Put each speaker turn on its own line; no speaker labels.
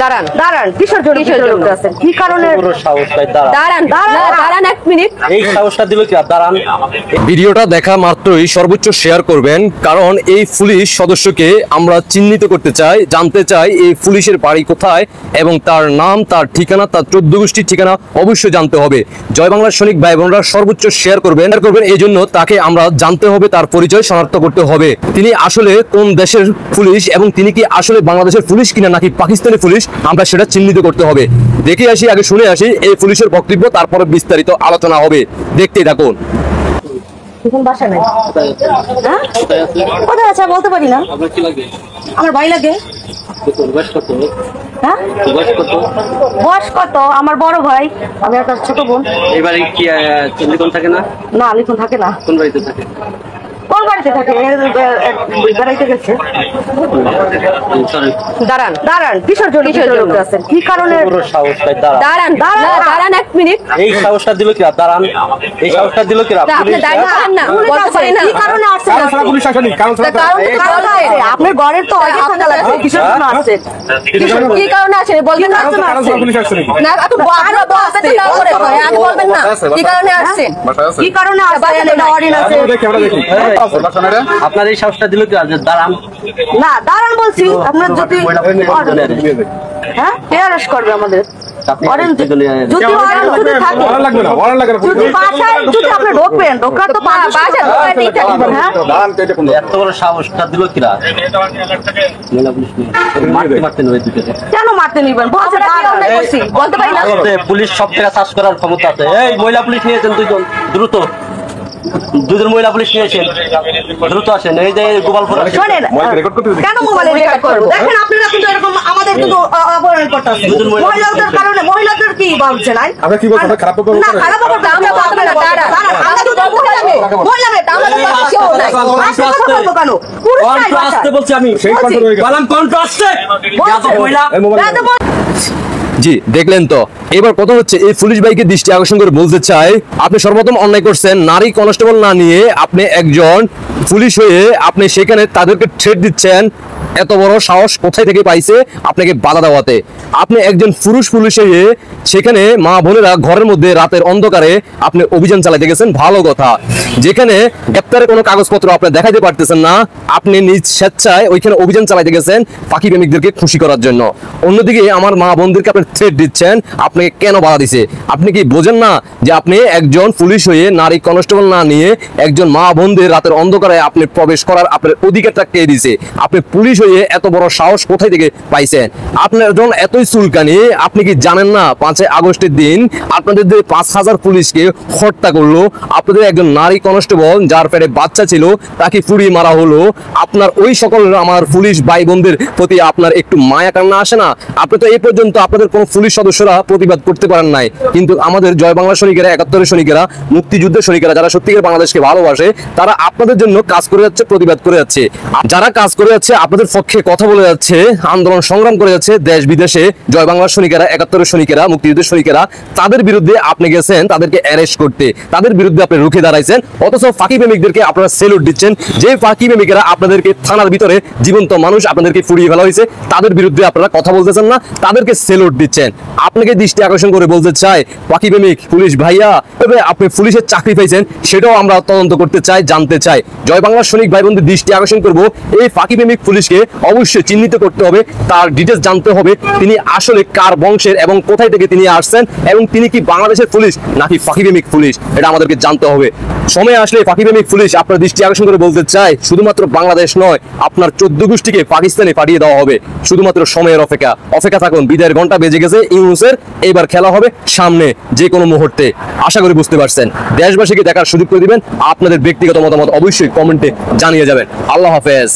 দাঁড়ান দাঁড়ান, কিসের জন্য আছেন? কি কারণে দাঁড়ান? দাঁড়ান এক মিনিট,
এই সাহসটা দিল কি? দাঁড়ান।
ভিডিওটা দেখা মাত্রই সর্বোচ্চ শেয়ার করবেন, কারণ এই পুলিশ সদস্যকে আমরা চিহ্নিত করতে চাই, জানতে চাই এই পুলিশের বাড়ি কোথায় এবং তার নাম, তার ঠিকানা, তার 14 গোষ্ঠীর ঠিকানা অবশ্যই জানতে হবে। জয় বাংলার সৈনিক ভাই বোনরা সর্বোচ্চ শেয়ার করবেন, এই জন্য তাকে আমরা জানতে হবে, তার পরিচয় শনাক্ত করতে হবে। তিনি আসলে কোন দেশের পুলিশ এবং তিনি কি আসলে বাংলাদেশের পুলিশ কিনা নাকি পাকিস্তানি পুলিশ, আমরা সেটা চিহ্নিত করতে হবে। দেখে আসি, আগে শুনে আসি এই পুলিশের বক্তব্য, তারপরে বিস্তারিত আলোচনা হবে। দেখতেই থাকুন।
কোথায় আছে বলতে পারি না। আমার ভাই লাগে। হ্যাঁ, বয়স কত? আমার বড় ভাই, আমি একটা ছোট বোন।
এবারে কি লিখন থাকে না?
না, লিখন থাকে না।
কোন বাড়িতে থাকে?
কোন বাড়িতে থাকে? বেড়াইতে গেছে। দাঁড়ান দাঁড়ান, কিসের জন্য আছেন? কি কারণে? দাঁড়ান দাঁড়ান এক মিনিট,
এই সাহসটা দিল কি? দাঁড়ান। এই সাহসটা দিল কি?
কি কারণে আসছেন? আপনার ঘরের তো কিসের জন্য আসছেন? কি কারণে আসেন বলবেন না? বলবেন না কি কারণে আসছেন? কি কারণে আসছেন?
আপনার এই সাহসটা দিল কি? দাঁড়ান।
না, দাঁড়ান বলছি। আপনার যদি অ্যারেস্ট করবে আমাদের,
এত বড় সাহসটা দিল কি?
কেন মারতে নিবেন? বলতে পারি না।
পুলিশ সব থেকে চাষ করার ক্ষমতা আছে। এই মহিলা পুলিশ নিয়েছেন দুজন, দ্রুত দুজন মহিলা পুলিশ নিয়েছেন, দ্রুত আসেন। এই যে গোপালপুর
কেন মোবাইলে রেকর্ড করব? দেখেন আপনারা কিন্তু এরকম আমাদের কিন্তু অপহরণ করতেছেন মহিলাদের কারণে। মহিলাদের কি বলছেন? আমরা কি বলবো? খারাপ করব না, খারাপ করব না। আমরা কথা না, দাঁড়া আমরা তো মহিলা মেয়ে আমরা তো কেউ নাই। আসতে বলবো কেন? পুরুষ নাই আসতে
বলছি আমি। সেই কন্ট্রোল হয়ে গেল। বললাম কন্ট্রোল আসছে। যত মহিলা
জি, দেখলেন তো। এবার কথা হচ্ছে, এই পুলিশ ভাইকে দৃষ্টি আকর্ষণ করে বলতে চাই, আপনি সর্বপ্রথম অন্যায় করছেন। নারী কনস্টেবল না নিয়ে আপনি একজন পুলিশ হয়ে আপনি সেখানে তাদেরকে থ্রেট দিচ্ছেন। এত বড় সাহস কোথায় থেকে পাইছে আপনাকে বাধা দেওয়াতে? আপনি একজন পুরুষ পুলিশ হয়ে সেখানে মা বোনেরা ঘরের মধ্যে রাতের অন্ধকারে আপনি অভিযান চালাতে গেছেন, ভালো কথা। যেখানে গ্রেপ্তারের কোনো কাগজপত্র আপনি দেখাতে পারতেছেন না, আপনি নিজ স্বেচ্ছায় ওইখানে অভিযান চালাতে গেছেন পাখি প্রেমিকদেরকে খুশি করার জন্য। অন্যদিকে আমার মা বোনদেরকে আপনি থ্রেট দিচ্ছেন, আপনাকে কেন বাধা দিছে? আপনি কি বোঝেন না যে আপনি একজন পুলিশ হয়ে নারী কনস্টেবল না নিয়ে একজন মা বোনদের রাতের অন্ধকারে আপনি প্রবেশ করার আপনার অধিকারটা কে দিছে? আপনি পুলিশ হয়ে এত বড় সাহস কোথায় থেকে পাইছেন? আপনার যখন এতই চুলকানি, আপনি কি জানেন না 5 আগস্টের দিন আপনাদের 5000 পুলিশকে হত্যা করলো? আপনাদের একজন নারী কনস্টেবল যার পেটে বাচ্চা ছিল তাকে পুড়িয়ে মারা হলো। আপনার ওই সকল আমার পুলিশ ভাই বোনদের প্রতি আপনার একটু মায়া কান্না আসে না? আপনি তো এই পর্যন্ত আপনাদের কোন পুলিশ সদস্যরা প্রতিবাদ করতে পারেন নাই, কিন্তু আমাদের জয় বাংলা সৈনিকেরা, 71 সৈনিকেরা, মুক্তিযুদ্ধের সৈনিকেরা, যারা সত্যিকার বাংলাদেশকে ভালোবাসে, তারা আপনাদের জন্য কাজ করে যাচ্ছে, প্রতিবাদ করে যাচ্ছে। যারা কাজ করে যাচ্ছে, আপনাদের পক্ষে কথা বলে যাচ্ছে, আন্দোলন সংগ্রাম করে যাচ্ছে দেশ বিদেশে, জয় বাংলার সৈনিকেরা, 71 সৈনিকেরা, মুক্তিযুদ্ধের সৈনিকেরা, তাদের বিরুদ্ধে আপনি গেছেন তাদেরকে অ্যারেস্ট করতে, তাদের বিরুদ্ধে আপনি রুখে দাঁড়াইছেন। অথচ ফাঁকি প্রেমিকদেরকে আপনারা সেলুট দিচ্ছেন। যে ফাঁকি প্রেমিকেরা আপনাদেরকে থানার ভিতরে জীবন্ত মানুষ আপনাদেরকে পুড়িয়ে ফেলা হয়েছে, তাদের বিরুদ্ধে আপনারা কথা বলতেছেন না, তাদেরকে সেলুট দিচ্ছেন। আপনাকে দৃষ্টি আকর্ষণ করে বলতে চাই, ফাঁকি প্রেমিক পুলিশ ভাইয়া, তবে আপনি পুলিশের চাকরি পাইছেন সেটাও আমরা তদন্ত করতে চাই, জানতে চাই। জয় বাংলার সৈনিক ভাই বোনদের দৃষ্টি আকর্ষণ করবো, এই ফাঁকি প্রেমিক পুলিশকে অবশ্যই চিহ্নিত করতে হবে, তার ডিটেলস জানতে হবে, তিনি আসলে কার বংশের এবং কোথায় থেকে তিনি আসছেন, এবং তিনি কি বাংলাদেশের পুলিশ নাকি ফাঁকি প্রেমিক পুলিশ, এটা আমাদেরকে জানতে হবে। সময় আসলে ফাঁকি প্রেমিক পুলিশ আপনার দৃষ্টি আকর্ষণ করে বলতে চাই, শুধুমাত্র বাংলাদেশ নয়, আপনার 14 গোষ্ঠীকে পাকিস্তানে পাঠিয়ে দেওয়া হবে। শুধুমাত্র সময়ের অপেক্ষা থাকুন। বিদায়ের ঘন্টা বেজে গেছে ইউনুসের, এবার খেলা হবে সামনে যে কোনো মুহূর্তে। আশা করি বুঝতে পারছেন। দেশবাসীকে দেখার সুযোগ করে দিবেন। আপনাদের ব্যক্তিগত মতামত অবশ্যই কমেন্টে জানিয়ে যাবেন। আল্লাহ হাফেজ।